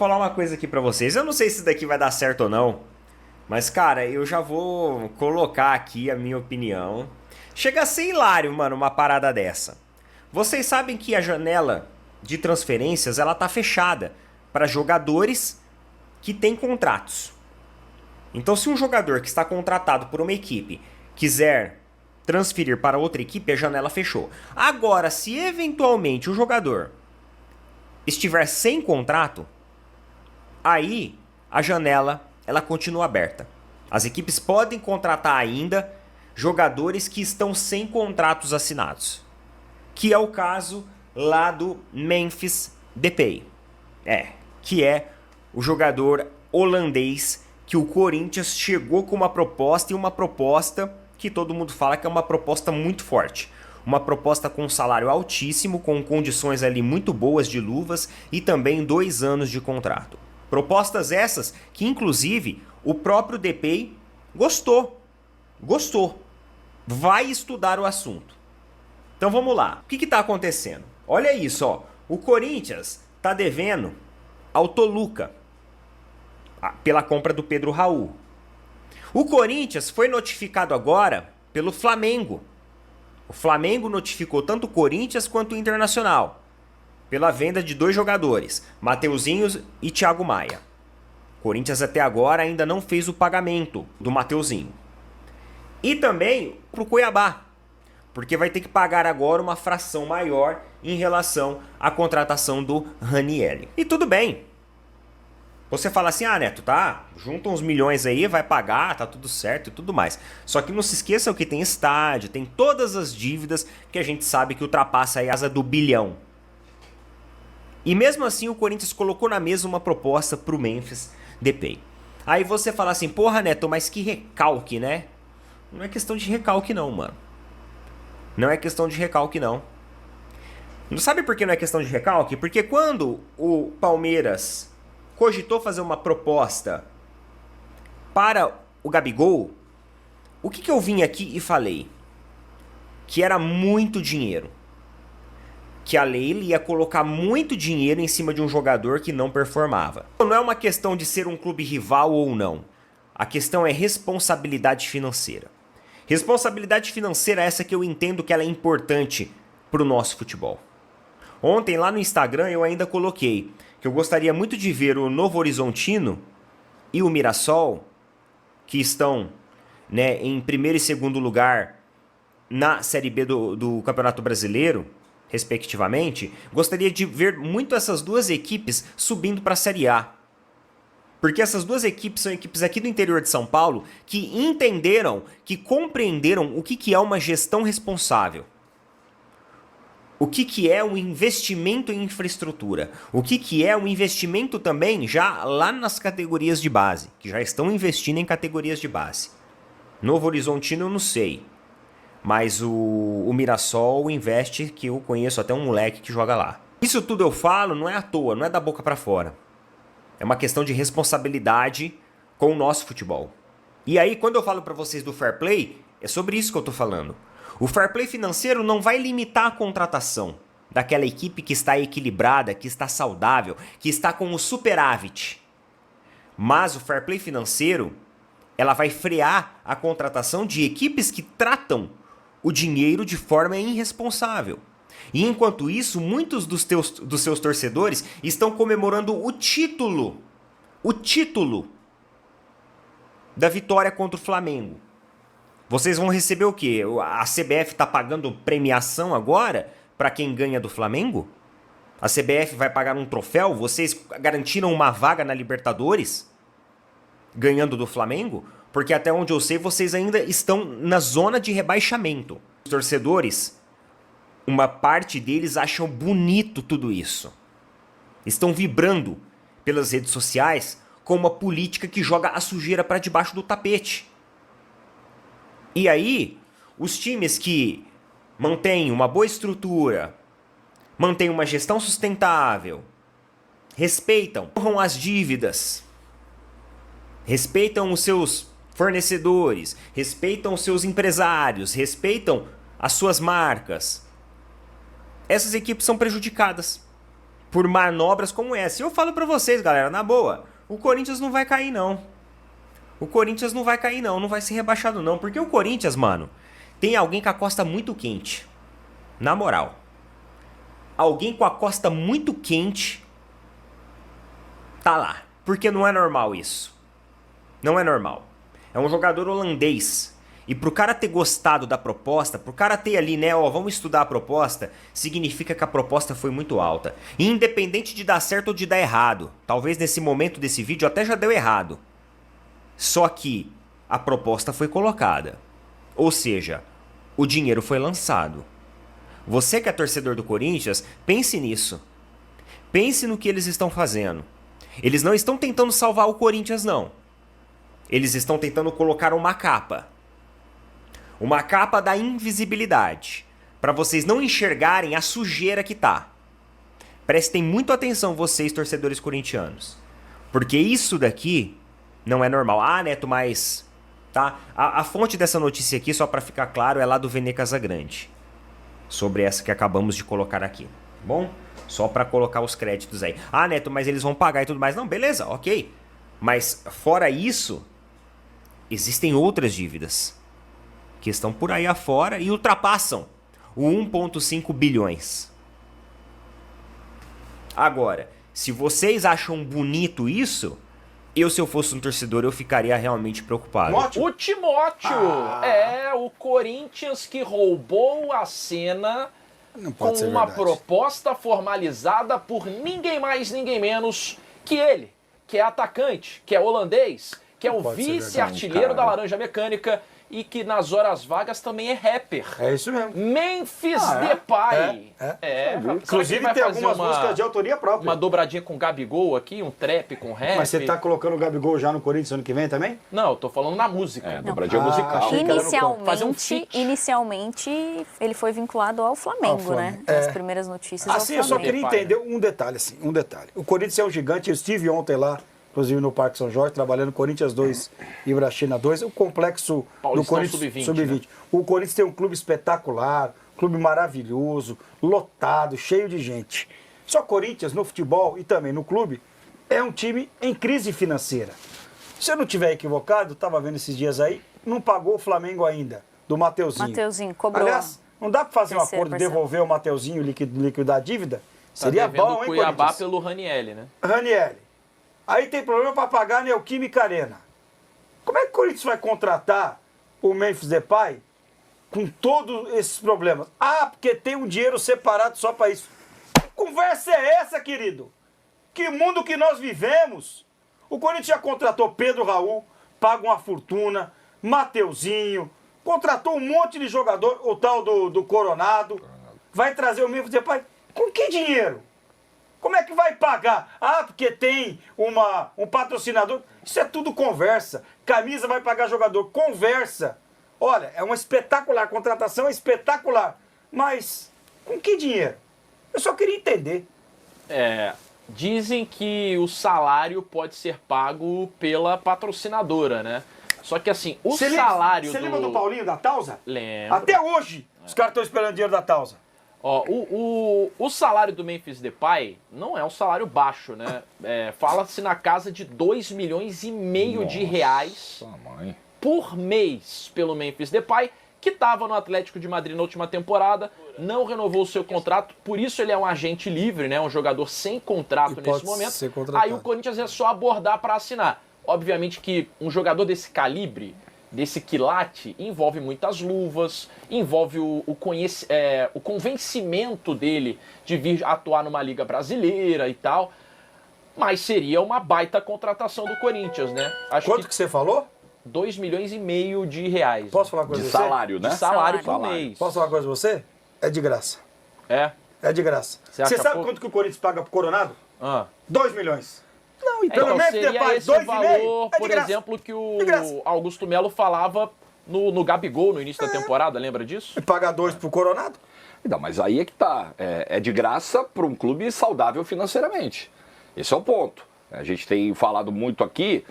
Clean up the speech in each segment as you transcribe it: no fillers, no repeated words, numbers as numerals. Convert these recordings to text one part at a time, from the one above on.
falar uma coisa aqui pra vocês. Eu não sei se isso daqui vai dar certo ou não, mas, cara, eu já vou colocar aqui a minha opinião. Chega a ser hilário, mano, uma parada dessa. Vocês sabem que a janela de transferências, ela tá fechada para jogadores que têm contratos. Então, se um jogador que está contratado por uma equipe quiser transferir para outra equipe, a janela fechou. Agora, se eventualmente o jogador estiver sem contrato, aí a janela ela continua aberta. As equipes podem contratar ainda jogadores que estão sem contratos assinados, que é o caso lá do Memphis Depay. Que é o jogador holandês que o Corinthians chegou com uma proposta, e uma proposta que todo mundo fala que é uma proposta muito forte. Uma proposta com um salário altíssimo, com condições ali muito boas de luvas e também 2 anos de contrato. Propostas essas que, inclusive, o próprio Depay gostou. Vai estudar o assunto. Então vamos lá. O que está acontecendo? Olha isso, ó. O Corinthians está devendo ao Toluca pela compra do Pedro Raul. O Corinthians foi notificado agora pelo Flamengo. O Flamengo notificou tanto o Corinthians quanto o Internacional pela venda de 2 jogadores, Mateuzinho e Thiago Maia. O Corinthians até agora ainda não fez o pagamento do Mateuzinho. E também para o Cuiabá, porque vai ter que pagar agora uma fração maior em relação à contratação do Ranieri. E tudo bem. Você fala assim, Neto, tá, junta uns milhões aí, vai pagar, tá tudo certo e tudo mais. Só que não se esqueçam que tem estádio, tem todas as dívidas que a gente sabe que ultrapassa aí a asa do bilhão. E mesmo assim o Corinthians colocou na mesa uma proposta pro Memphis Depay. Aí você fala assim, porra, Neto, mas que recalque, né? Não é questão de recalque não, mano. Não é questão de recalque não. Não sabe por que não é questão de recalque? Porque quando o Palmeiras cogitou fazer uma proposta para o Gabigol, o que eu vim aqui e falei? Que era muito dinheiro. Que a Leila ia colocar muito dinheiro em cima de um jogador que não performava. Não é uma questão de ser um clube rival ou não. A questão é responsabilidade financeira. Responsabilidade financeira é essa que eu entendo que ela é importante para o nosso futebol. Ontem lá no Instagram eu ainda coloquei que eu gostaria muito de ver o Novo Horizontino e o Mirassol, que estão, né, em primeiro e segundo lugar na Série B do Campeonato Brasileiro, respectivamente, gostaria de ver muito essas duas equipes subindo para a Série A. Porque essas duas equipes são equipes aqui do interior de São Paulo que entenderam, que compreenderam o que é uma gestão responsável. O que é um investimento em infraestrutura? O que é um investimento também já lá nas categorias de base, que já estão investindo em categorias de base. Novo Horizontino eu não sei, mas o Mirassol investe, que eu conheço até um moleque que joga lá. Isso tudo eu falo não é à toa, não é da boca para fora. É uma questão de responsabilidade com o nosso futebol. E aí quando eu falo para vocês do fair play, é sobre isso que eu tô falando. O fair play financeiro não vai limitar a contratação daquela equipe que está equilibrada, que está saudável, que está com o superávit. Mas o fair play financeiro, ela vai frear a contratação de equipes que tratam o dinheiro de forma irresponsável. E enquanto isso, muitos dos seus torcedores estão comemorando o título da vitória contra o Flamengo. Vocês vão receber o quê? A CBF está pagando premiação agora para quem ganha do Flamengo? A CBF vai pagar um troféu? Vocês garantiram uma vaga na Libertadores? Ganhando do Flamengo? Porque até onde eu sei, vocês ainda estão na zona de rebaixamento. Os torcedores, uma parte deles acham bonito tudo isso. Estão vibrando pelas redes sociais com uma política que joga a sujeira para debaixo do tapete. E aí, os times que mantêm uma boa estrutura, mantêm uma gestão sustentável, respeitam, honram as dívidas, respeitam os seus fornecedores, respeitam os seus empresários, respeitam as suas marcas. Essas equipes são prejudicadas. por manobras como essa. E eu falo pra vocês, galera, na boa, o Corinthians não vai cair, não. O Corinthians não vai cair, não vai ser rebaixado, não. Porque o Corinthians, mano, tem alguém com a costa muito quente. Na moral. Alguém com a costa muito quente tá lá. Porque não é normal isso. Não é normal. É um jogador holandês. E pro cara ter gostado da proposta, pro cara ter ali, né, ó, vamos estudar a proposta, significa que a proposta foi muito alta. E independente de dar certo ou de dar errado, talvez nesse momento desse vídeo até já deu errado. Só que a proposta foi colocada. Ou seja, o dinheiro foi lançado. Você que é torcedor do Corinthians, pense nisso. Pense no que eles estão fazendo. Eles não estão tentando salvar o Corinthians, não. Eles estão tentando colocar uma capa. Uma capa da invisibilidade. Para vocês não enxergarem a sujeira que tá. Prestem muito atenção, vocês, torcedores corintianos. Porque isso daqui não é normal. Ah, Neto, mas... Tá? A fonte dessa notícia aqui, só para ficar claro, é lá do Vene Casagrande. Sobre essa que acabamos de colocar aqui. Bom? Só para colocar os créditos aí. Ah, Neto, mas eles vão pagar e tudo mais. Não, beleza, ok. Mas fora isso, existem outras dívidas que estão por aí afora e ultrapassam o 1,5 bilhões. Agora, se vocês acham bonito isso, se eu fosse um torcedor, eu ficaria realmente preocupado. O Timóteo o Corinthians que roubou a cena com uma proposta formalizada por ninguém mais, ninguém menos que ele, que é atacante, que é holandês, que é o vice-artilheiro da Laranja Mecânica e que nas horas vagas também é rapper. É isso mesmo. Memphis Depay. Inclusive tem algumas músicas de autoria própria. Uma dobradinha com Gabigol aqui, um trap com rap. Mas você tá colocando o Gabigol já no Corinthians ano que vem também? Não, eu tô falando na música. Dobradinha musical. Inicialmente, ele foi vinculado ao Flamengo, né? As primeiras notícias assim, ao eu Flamengo. só queria entender um detalhe, assim, um detalhe. O Corinthians é um gigante, eu estive ontem lá, inclusive no Parque São Jorge, trabalhando Corinthians 2 e Ibrachina 2, o complexo do Corinthians Sub-20. Né? O Corinthians tem um clube espetacular, clube maravilhoso, lotado, cheio de gente. Só Corinthians, no futebol e também no clube, é um time em crise financeira. Se eu não estiver equivocado, estava vendo esses dias aí, não pagou o Flamengo ainda, do Mateuzinho. Mateuzinho, cobrou. Aliás, não dá para fazer um acordo, devolver o Mateuzinho e liquidar a dívida? Seria bom, hein, Cuiabá Corinthians? pelo Ranielli, né? Ranielli. Aí tem problema para pagar a Neoquímica Arena. Como é que o Corinthians vai contratar o Memphis Depay com todos esses problemas? Ah, porque tem um dinheiro separado só para isso. Que conversa é essa, querido? Que mundo que nós vivemos? O Corinthians já contratou Pedro Raul, paga uma fortuna, Mateuzinho, contratou um monte de jogador, o tal do Coronado. Vai trazer o Memphis Depay com que dinheiro? Como é que vai pagar? Ah, porque tem um patrocinador. Isso é tudo conversa. Camisa vai pagar jogador. Conversa. Olha, é uma espetacular. A contratação é espetacular. Mas com que dinheiro? Eu só queria entender. Dizem que o salário pode ser pago pela patrocinadora, né? Só que assim, salário Você lembra do Paulinho da Tausa? Lembro. Até hoje, os caras estão esperando dinheiro da Tausa. Ó, o salário do Memphis Depay não é um salário baixo, né? Fala-se na casa de 2,5 milhões de reais por mês pelo Memphis Depay, que estava no Atlético de Madrid na última temporada, não renovou o seu contrato, por isso ele é um agente livre, né? Um jogador sem contrato nesse momento. Aí o Corinthians é só abordar para assinar. Obviamente que um jogador desse calibre, desse quilate, envolve muitas luvas, envolve o convencimento dele de vir atuar numa liga brasileira e tal, mas seria uma baita contratação do Corinthians, né? Quanto que você falou? 2,5 milhões de reais. Posso falar uma coisa de pra você? salário, né? De salário por mês. Posso falar uma coisa pra você? É de graça. É de graça. Você sabe quanto que o Corinthians paga pro Coronado? 2 milhões. Não, então seria esse o valor, por exemplo, que o Augusto Melo falava no Gabigol no início da temporada, lembra disso? E pagar 2 pro Coronado? Não, mas aí é que tá. É de graça para um clube saudável financeiramente. Esse é o ponto. A gente tem falado muito aqui,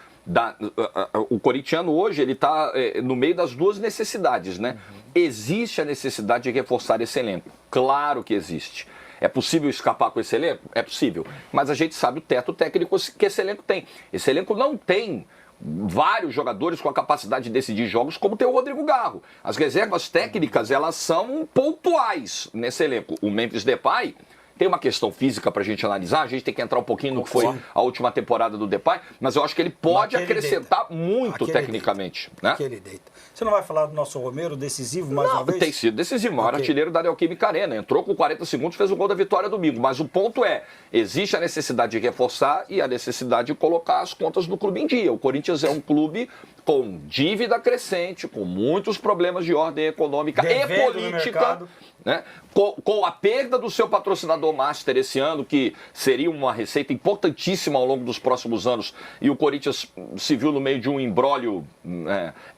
o corintiano hoje ele está no meio das duas necessidades, né? Existe a necessidade de reforçar esse elenco. Claro que existe. É possível escapar com esse elenco? É possível. Mas a gente sabe o teto técnico que esse elenco tem. Esse elenco não tem vários jogadores com a capacidade de decidir jogos como tem o Rodrigo Garro. As reservas técnicas, elas são pontuais nesse elenco. O Memphis Depay tem uma questão física pra gente analisar, a gente tem que entrar um pouquinho no que foi a última temporada do Depay, mas eu acho que ele pode acrescentar muito tecnicamente. Né? Aquele deita. Você não vai falar do nosso Romero decisivo mais uma vez? Tem sido decisivo, o maior artilheiro da Neoquímica Arena. Entrou com 40 segundos, fez o gol da vitória domingo. Mas o ponto é, existe a necessidade de reforçar e a necessidade de colocar as contas do clube em dia. O Corinthians é um clube com dívida crescente, com muitos problemas de ordem econômica e política. Né? Com a perda do seu patrocinador master esse ano, que seria uma receita importantíssima ao longo dos próximos anos, e o Corinthians se viu no meio de um imbróglio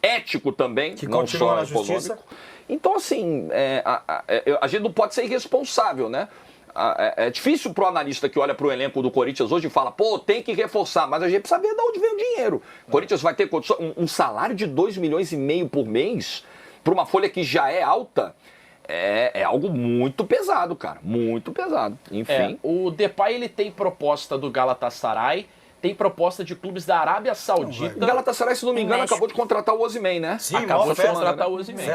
ético também, que não só na econômico. justiça. Então, assim, a gente não pode ser irresponsável, né? É difícil pro analista que olha pro elenco do Corinthians hoje e fala, pô, tem que reforçar, mas a gente precisa ver de onde vem o dinheiro. O Corinthians vai ter um salário de 2,5 milhões por mês, para uma folha que já é alta, é algo muito pesado, cara, muito pesado. Enfim. O Depay, ele tem proposta do Galatasaray, tem proposta de clubes da Arábia Saudita. O Galatasaray, se não me engano, acabou de contratar o Osimhen, né? Sim, acabou de contratar o Osimhen.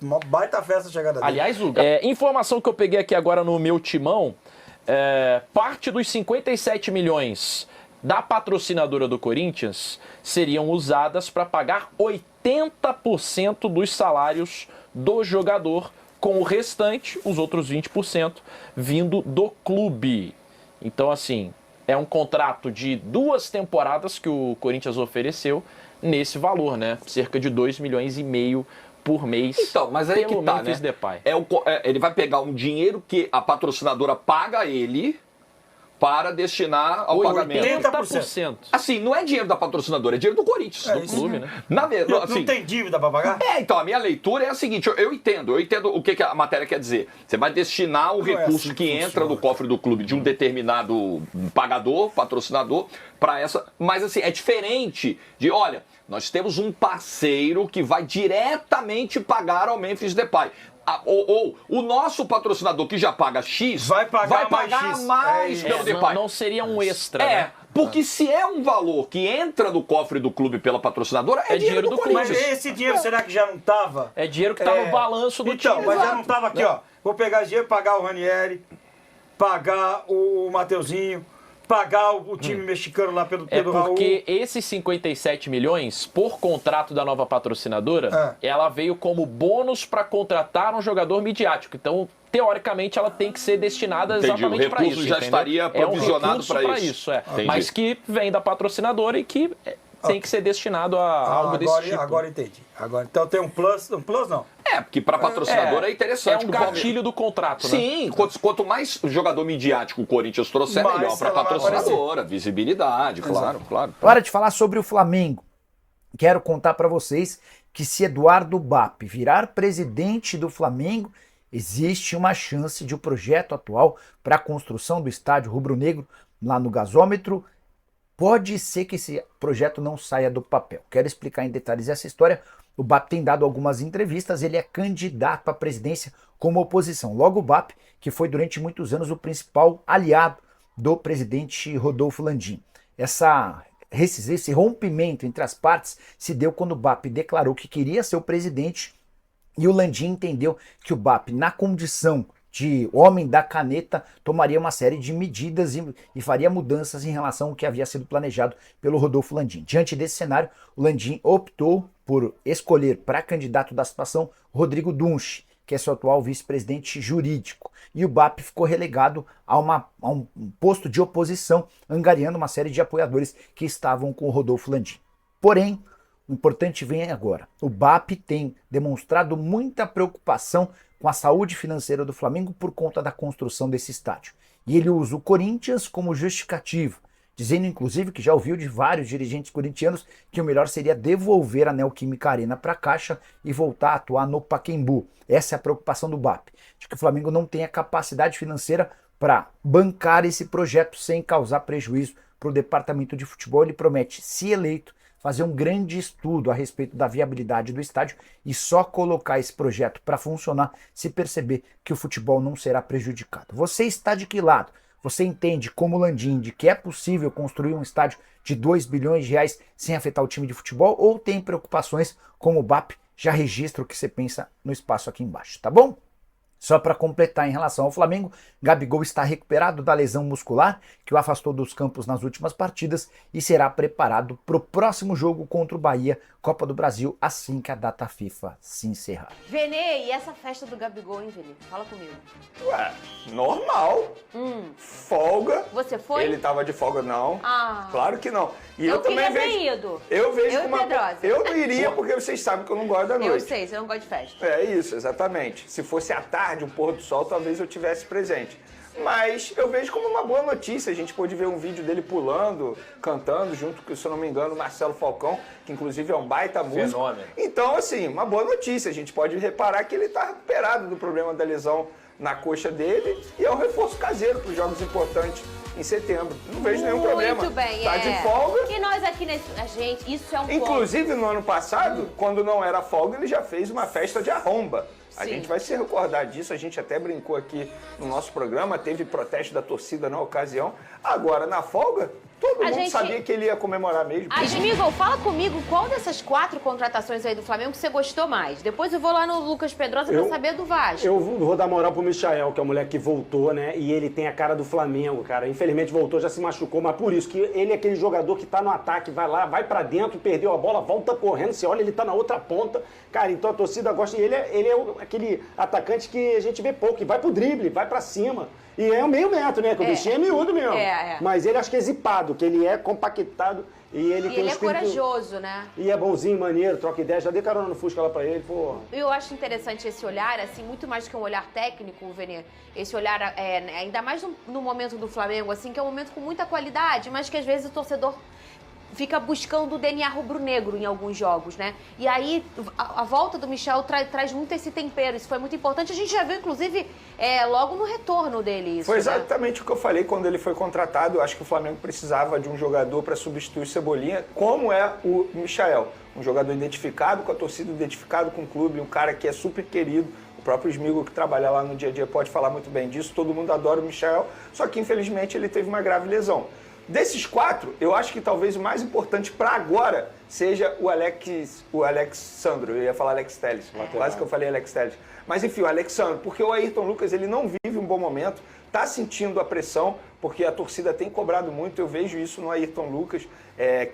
Uma baita festa chegada dele. Aliás, informação que eu peguei aqui agora no meu timão, parte dos 57 milhões da patrocinadora do Corinthians seriam usadas para pagar 80% dos salários do jogador, com o restante, os outros 20%, vindo do clube. Então, assim, é um contrato de 2 temporadas que o Corinthians ofereceu nesse valor, né? Cerca de 2,5 milhões por mês. Então, mas aí que tá, Memphis né? Depay. Ele vai pegar um dinheiro que a patrocinadora paga ele para destinar ao pagamento. 80%. Assim, não é dinheiro da patrocinadora, é dinheiro do Corinthians. Do clube, né? Na verdade, assim, não tem dívida para pagar? Então, a minha leitura é a seguinte, eu entendo o que a matéria quer dizer. Você vai destinar o recurso assim que entra do cofre do clube de um determinado pagador, patrocinador, para essa... Mas, assim, é diferente de, olha, nós temos um parceiro que vai diretamente pagar ao Memphis Depay. Ou o nosso patrocinador que já paga X vai pagar mais X. pelo Depay. Não seria um extra, né? Porque se é um valor que entra no cofre do clube pela patrocinadora, é dinheiro do Corinthians. Mas esse dinheiro, será que já não estava? É dinheiro que está no balanço do time. Então, mas já não estava aqui, ó. Vou pegar esse dinheiro, pagar o Ranieri, pagar o Mateuzinho, pagar o time mexicano lá pelo Raul. Porque esses 57 milhões, por contrato da nova patrocinadora, ela veio como bônus para contratar um jogador midiático. Então, teoricamente, ela tem que ser destinada exatamente para isso. O recurso já estaria provisionado para isso. Mas que vem da patrocinadora e que tem que ser destinado a algo desse tipo. Agora entendi. Então tem um plus não. Porque para patrocinadora é interessante. É um gatilho do contrato, né? Sim, quanto mais jogador midiático o Corinthians trouxer, melhor para patrocinadora, visibilidade, claro. Hora de falar sobre o Flamengo. Quero contar para vocês que se Eduardo Bap virar presidente do Flamengo, existe uma chance de o projeto atual para a construção do estádio rubro-negro lá no gasômetro, pode ser que esse projeto não saia do papel. Quero explicar em detalhes essa história. O Bap tem dado algumas entrevistas, ele é candidato à presidência como oposição. Logo o Bap, que foi durante muitos anos o principal aliado do presidente Rodolfo Landim. Esse rompimento entre as partes se deu quando o Bap declarou que queria ser o presidente e o Landim entendeu que o Bap, na condição de homem da caneta, tomaria uma série de medidas e faria mudanças em relação ao que havia sido planejado pelo Rodolfo Landim. Diante desse cenário, o Landim optou por escolher para candidato da situação Rodrigo Dunche, que é seu atual vice-presidente jurídico. E o Bap ficou relegado a um posto de oposição, angariando uma série de apoiadores que estavam com o Rodolfo Landim. Porém, o importante vem agora. O Bap tem demonstrado muita preocupação com a saúde financeira do Flamengo por conta da construção desse estádio. E ele usa o Corinthians como justificativo, dizendo inclusive que já ouviu de vários dirigentes corintianos que o melhor seria devolver a Neoquímica Arena para a Caixa e voltar a atuar no Pacaembu. Essa é a preocupação do Bap, de que o Flamengo não tem a capacidade financeira para bancar esse projeto sem causar prejuízo para o departamento de futebol. Ele promete, se eleito, fazer um grande estudo a respeito da viabilidade do estádio e só colocar esse projeto para funcionar se perceber que o futebol não será prejudicado. Você está de que lado? Você entende, como Landim, de que é possível construir um estádio de 2 bilhões de reais sem afetar o time de futebol, ou tem preocupações como o BAP? Já registra o que você pensa no espaço aqui embaixo, tá bom? Só para completar em relação ao Flamengo, Gabigol está recuperado da lesão muscular que o afastou dos campos nas últimas partidas e será preparado para o próximo jogo contra o Bahia, Copa do Brasil, assim que a data FIFA se encerrar. Vene, e essa festa do Gabigol, hein, Vene? Fala comigo. Ué, normal. Folga. Você foi? Ele tava de folga, não. Ah. Claro que não. E Eu também queria ter vejo. ido. Eu vejo Eu e uma. Pedrosa. Eu não iria porque vocês sabem que eu não gosto da Eu noite. sei, você não gosta de festa. É isso, exatamente. Se fosse à tarde, o pôr do sol, talvez eu tivesse presente. Mas eu vejo como uma boa notícia. A gente pôde ver um vídeo dele pulando, cantando, junto com, se eu não me engano, o Marcelo Falcão, que inclusive é um baita músico. Fenômeno. Então, assim, uma boa notícia. A gente pode reparar que ele está recuperado do problema da lesão na coxa dele e é um reforço caseiro para os jogos importantes em setembro. Não vejo nenhum problema. Muito bem, Tá de folga. E nós aqui, a gente, isso é um ponto. Inclusive, no ano passado, quando não era folga, ele já fez uma festa de arromba. A Sim. gente vai se recordar disso, a gente até brincou aqui no nosso programa, teve protesto da torcida na ocasião. Agora, na folga, todo mundo sabia que ele ia comemorar mesmo. Smigol, fala comigo qual dessas 4 contratações aí do Flamengo que você gostou mais. Depois eu vou lá no Lucas Pedrosa pra saber do Vasco. Eu vou dar moral pro Michael, que é o moleque que voltou, né? E ele tem a cara do Flamengo, cara. Infelizmente voltou, já se machucou, mas por isso que ele é aquele jogador que tá no ataque, vai lá, vai pra dentro, perdeu a bola, volta correndo, você olha, ele tá na outra ponta. Cara, então a torcida gosta. E ele é aquele atacante que a gente vê pouco, que vai pro drible, vai pra cima. E é um meio metro, né? Que o bichinho é miúdo mesmo. Mas ele acho que é zipado, que ele é compactado. E ele tem um espírito... corajoso, né? E é bonzinho, maneiro, troca ideia. Já dei carona no Fusca lá pra ele, pô. Eu acho interessante esse olhar, assim, muito mais que um olhar técnico, Vene. Esse olhar, ainda mais no momento do Flamengo, assim, que é um momento com muita qualidade, mas que às vezes o torcedor fica buscando o DNA rubro-negro em alguns jogos, né? E aí, a volta do Michel traz muito esse tempero. Isso foi muito importante. A gente já viu, inclusive, logo no retorno dele isso, Foi exatamente o que eu falei quando ele foi contratado. Eu acho que o Flamengo precisava de um jogador para substituir o Cebolinha, como é o Michael. Um jogador identificado com a torcida, identificado com o clube, um cara que é super querido. O próprio Smigol, que trabalha lá no dia a dia, pode falar muito bem disso. Todo mundo adora o Michael, só que infelizmente ele teve uma grave lesão. Desses 4, eu acho que talvez o mais importante para agora seja o Alexandro. Eu ia falar Alex Telles, quase que eu falei Alex Telles. Mas enfim, o Alexandro, porque o Ayrton Lucas ele não vive um bom momento, está sentindo a pressão, porque a torcida tem cobrado muito, eu vejo isso no Ayrton Lucas,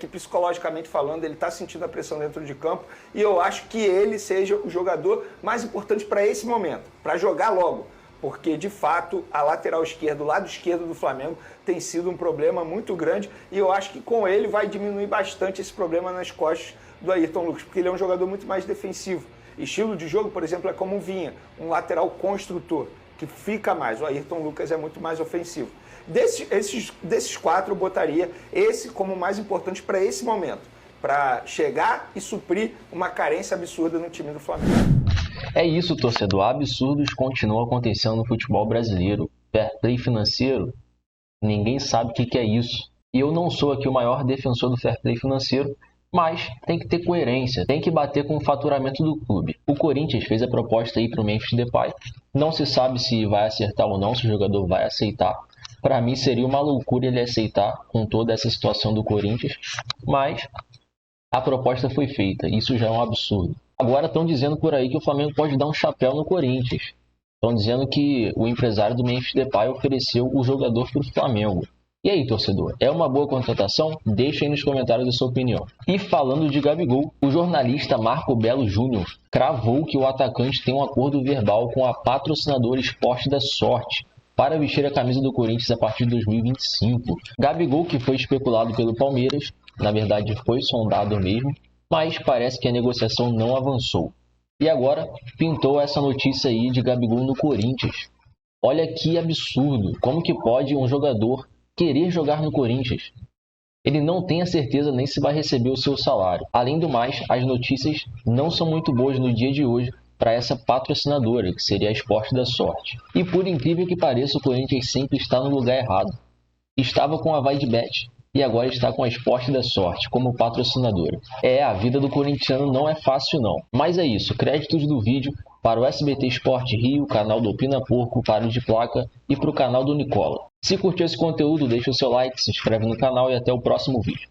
que psicologicamente falando ele está sentindo a pressão dentro de campo, e eu acho que ele seja o jogador mais importante para esse momento, para jogar logo. Porque, de fato, a lateral esquerda, o lado esquerdo do Flamengo, tem sido um problema muito grande e eu acho que com ele vai diminuir bastante esse problema nas costas do Ayrton Lucas, porque ele é um jogador muito mais defensivo. Estilo de jogo, por exemplo, é como o Vinha, um lateral construtor, que fica mais. O Ayrton Lucas é muito mais ofensivo. Desses 4, eu botaria esse como o mais importante para esse momento, para chegar e suprir uma carência absurda no time do Flamengo. É isso, torcedor. Absurdos continuam acontecendo no futebol brasileiro. Fair play financeiro, ninguém sabe o que é isso. E eu não sou aqui o maior defensor do fair play financeiro, mas tem que ter coerência, tem que bater com o faturamento do clube. O Corinthians fez a proposta aí para o Memphis Depay. Não se sabe se vai acertar ou não, se o jogador vai aceitar. Para mim seria uma loucura ele aceitar com toda essa situação do Corinthians, mas a proposta foi feita. Isso já é um absurdo. Agora estão dizendo por aí que o Flamengo pode dar um chapéu no Corinthians. Estão dizendo que o empresário do Memphis Depay ofereceu o jogador para o Flamengo. E aí, torcedor, é uma boa contratação? Deixa aí nos comentários a sua opinião. E falando de Gabigol, o jornalista Marco Belo Júnior cravou que o atacante tem um acordo verbal com a patrocinadora Esporte da Sorte para vestir a camisa do Corinthians a partir de 2025. Gabigol, que foi especulado pelo Palmeiras, na verdade foi sondado mesmo, mas parece que a negociação não avançou. E agora pintou essa notícia aí de Gabigol no Corinthians. Olha que absurdo, como que pode um jogador querer jogar no Corinthians? Ele não tem a certeza nem se vai receber o seu salário. Além do mais, as notícias não são muito boas no dia de hoje para essa patrocinadora, que seria a Esporte da Sorte. E por incrível que pareça, o Corinthians sempre está no lugar errado. Estava com a Vaidbet, e agora está com a Esporte da Sorte como patrocinadora. A vida do corintiano não é fácil não. Mas é isso, créditos do vídeo para o SBT Esporte Rio, canal do Opina Porco, Paro de Placa e para o canal do Nicola. Se curtiu esse conteúdo, deixa o seu like, se inscreve no canal e até o próximo vídeo.